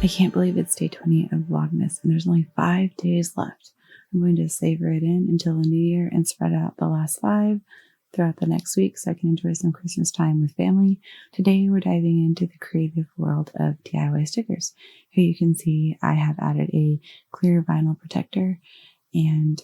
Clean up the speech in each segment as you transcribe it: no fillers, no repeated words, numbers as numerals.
I can't believe it's day 20 of Vlogmas and there's only 5 days left. I'm going to savor it in until the new year and spread out the last 5 throughout the next week so I can enjoy some Christmas time with family. Today we're diving into the creative world of DIY stickers. Here you can see I have added a clear vinyl protector and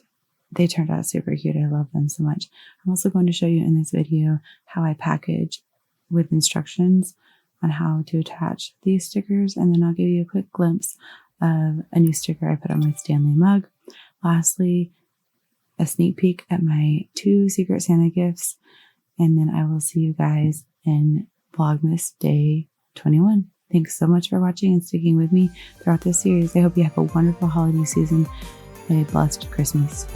they turned out super cute. I love them so much. I'm also going to show you in this video how I package with instructions on how to attach these stickers, and then I'll give you a quick glimpse of a new sticker I put on my Stanley mug. Lastly, a sneak peek at my 2 Secret Santa gifts, and then I will see you guys in Vlogmas Day 21. Thanks so much for watching and sticking with me throughout this series. I hope you have a wonderful holiday season and a blessed Christmas.